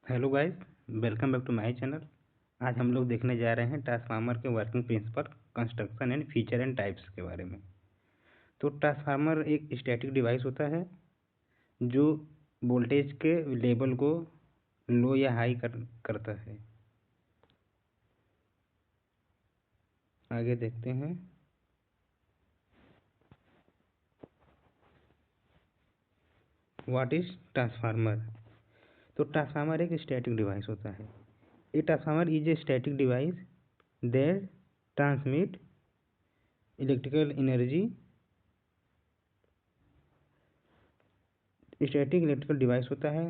Hello guys, welcome back to my channel. आज हम लोग देखने जा रहे हैं ट्रांसफार्मर के working principle, construction and feature and types के बारे में। तो ट्रांसफार्मर एक स्टैटिक डिवाइस होता है जो वोल्टेज के लेवल को लो या हाई करता है। आगे देखते हैं। What is transformer? तो ट्रांसफार्मर एक स्टैटिक डिवाइस होता है। A transformer is a static device that transmit electrical energy. Static electrical device होता है।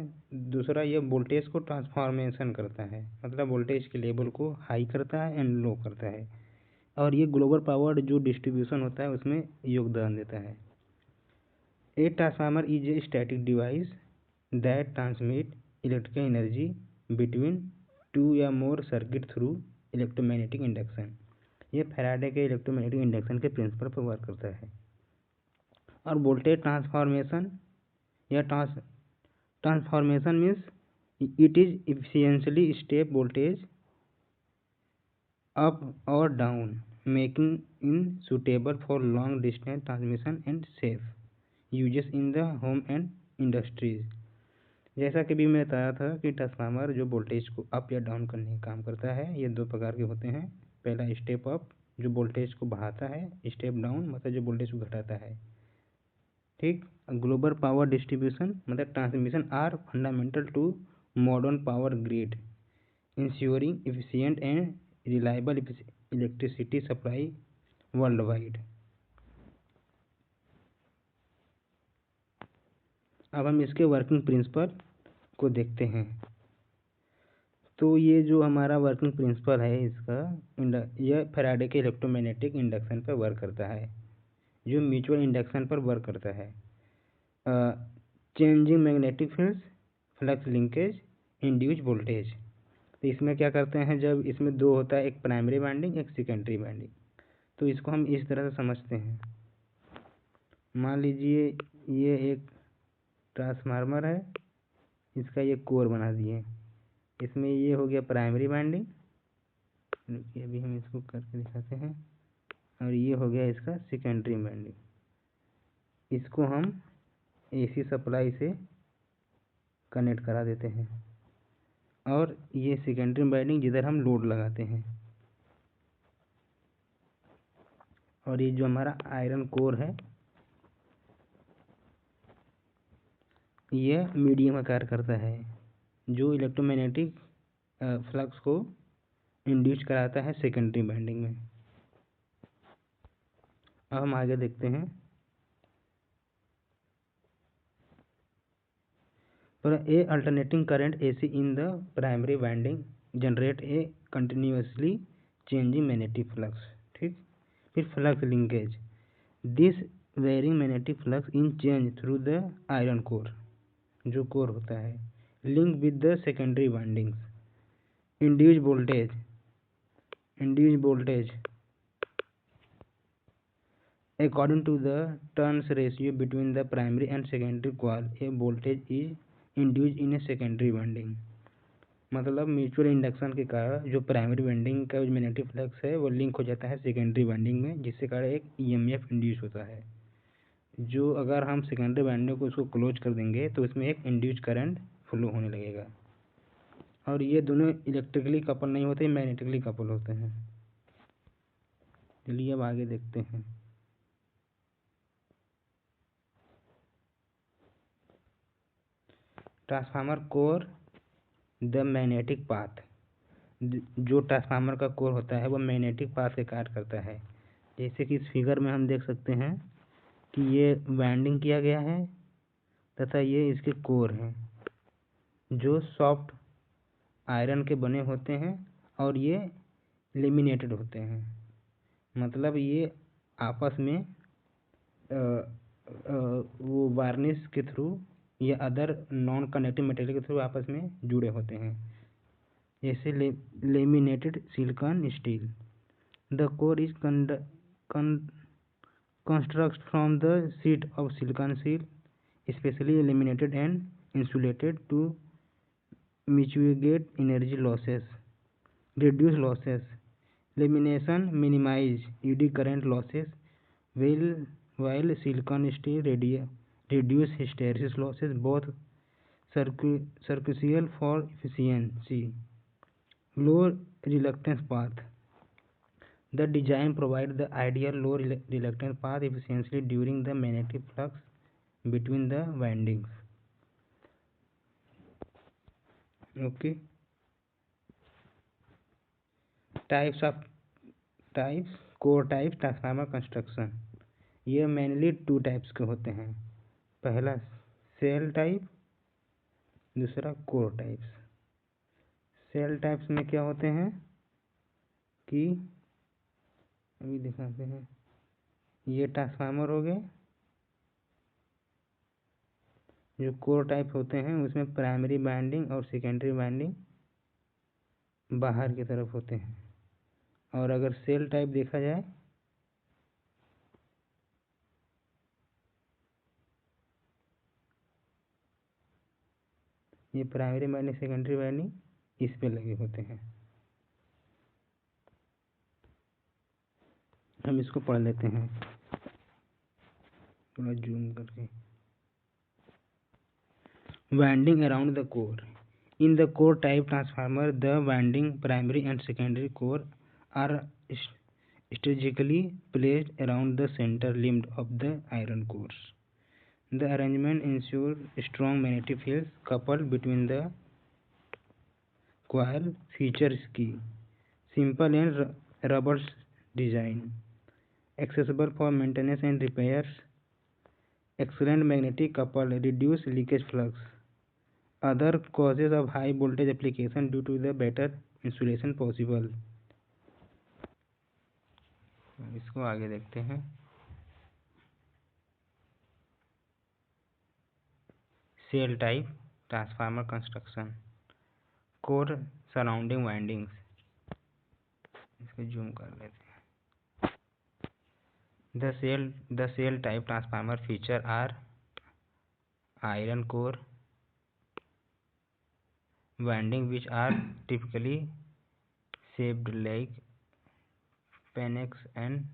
दूसरा, ये वोल्टेज को ट्रांसफॉर्मेशन करता है, मतलब वोल्टेज के लेवल को हाई करता है एंड लो करता है। और ये ग्लोबल पावर जो डिस्ट्रीब्यूशन होता है उसमें योगदान देता है। A transformer is a static device that transmit electrical energy between two या more circuit through electromagnetic induction. ये फैराडे के इलेक्ट्रोमैग्नेटिक इंडक्शन के प्रिंसिपल पर वर्क करता है। और वोल्टेज ट्रांसफॉर्मेशन या transformation means it is efficiently step voltage up और down, making in suitable for long distance transmission and safe uses in the home and industries. जैसा कि भी मैं बताया था कि ट्रांसफार्मर जो वोल्टेज को अप या डाउन करने का काम करता है, ये दो प्रकार के होते हैं। पहला स्टेप अप जो वोल्टेज को बढ़ाता है, स्टेप डाउन मतलब जो वोल्टेज को घटाता है। ठीक। ग्लोबल पावर डिस्ट्रीब्यूशन मतलब transmission are fundamental to modern power grid, ensuring efficient and reliable electricity supply worldwide. अब हम इसके वर्किंग प्रिंसिपल को देखते हैं। तो ये जो हमारा वर्किंग प्रिंसिपल है इसका, यह फैराडे के इलेक्ट्रोमैग्नेटिक इंडक्शन पर वर्क करता है, जो म्यूचुअल इंडक्शन पर वर्क करता है। Changing magnetic fields, flux linkage, induce voltage. तो इसमें क्या करते हैं, जब इसमें दो होता है, एक प्राइमरी वाइंडिंग एक सेकेंडरी वाइंडिंग। तो इसको हम इस तरह से समझते हैं। मान लीजिए ये एक ट्रांसफार्मर है, इसका ये कोर बना दिए। इसमें ये हो गया प्राइमरी वाइंडिंग, अभी हम इसको करके दिखाते हैं। और ये हो गया इसका सेकेंडरी वाइंडिंग। इसको हम एसी सप्लाई से कनेक्ट करा देते हैं। और ये सेकेंडरी वाइंडिंग जिधर हम लोड लगाते हैं। और ये जो हमारा आयरन कोर है, यह मीडियम का कार्य करता है, जो इलेक्ट्रोमैग्नेटिक फ्लक्स को इंड्यूस कराता है सेकेंडरी वाइंडिंग में। अब हम आगे देखते हैं। पर a alternating current AC in the primary winding generate a continuously changing magnetic flux. ठीक। फिर flux linkage, this varying magnetic flux in change through the iron core, जो कोर होता है, link with the secondary windings. Induce voltage according to the turns ratio between the primary and secondary coil, a voltage is induced in a secondary winding। मतलब mutual induction के कारण जो primary winding का जो magnetic flux है वो link हो जाता है सेकेंडरी वाइंडिंग में, जिससे कारण एक ईएमएफ इंड्यूस होता है। जो अगर हम सेकेंडरी वाइंडिंग को उसको क्लोज कर देंगे तो इसमें एक इंड्यूस करंट फ्लो होने लगेगा। और ये दोनों इलेक्ट्रिकली कपल नहीं होते, मैग्नेटिकली कपल होते हैं। चलिए अब आगे देखते हैं। Transformer core the magnetic path, जो ट्रांसफार्मर का कोर होता है वो मैग्नेटिक पाथ से कार्य करता है। जैसे कि इस फिगर में हम देख सकते हैं कि ये वाइंडिंग किया गया है तथा ये इसके कोर हैं, जो सॉफ्ट आयरन के बने होते हैं और ये लेमिनेटेड होते हैं। मतलब ये आपस में वो वार्निश के थ्रू या अदर नॉन कंडक्टिंग मटेरियल के थ्रू आपस में जुड़े होते हैं, जैसे laminated silicon steel. The core is constructed from the sheet of silicon steel, specially laminated and insulated to mitigate energy losses, reduce losses. Lamination minimize eddy current losses, while silicon steel reduce hysteresis losses, both crucial for efficiency. Low reluctance path. The design provides the ideal low reluctance path efficiently during the magnetic flux between the windings. Okay. Types core types transformer construction, ये mainly 2 types के होते हैं। पहला cell type, दूसरा core types. Cell types में क्या होते हैं कि अभी दिखाते हैं, ये ट्रांसफार्मर हो गए। जो कोर टाइप होते हैं उसमें प्राइमरी वाइंडिंग और सेकेंडरी वाइंडिंग बाहर की तरफ होते हैं। और अगर सेल टाइप देखा जाए ये प्राइमरी वाइंडिंग सेकेंडरी वाइंडिंग इस पे लगे होते हैं। हम इसको पढ़ लेते हैं थोड़ा जूम करके। Winding around the core. In the core type transformer, the winding primary and secondary core are strategically placed around the center limb of the iron cores. The arrangement ensures strong magnetic fields coupled between the coil. Features key: simple and robust design, accessible for maintenance and repairs, excellent magnetic couple, reduce leakage flux. Other causes of high voltage application due to the better insulation possible. इसको आगे देखते हैं। Shell type transformer construction, core surrounding windings, इसको zoom कर लेते हैं। The cell type transformer feature are iron core winding which are typically shaped like panax and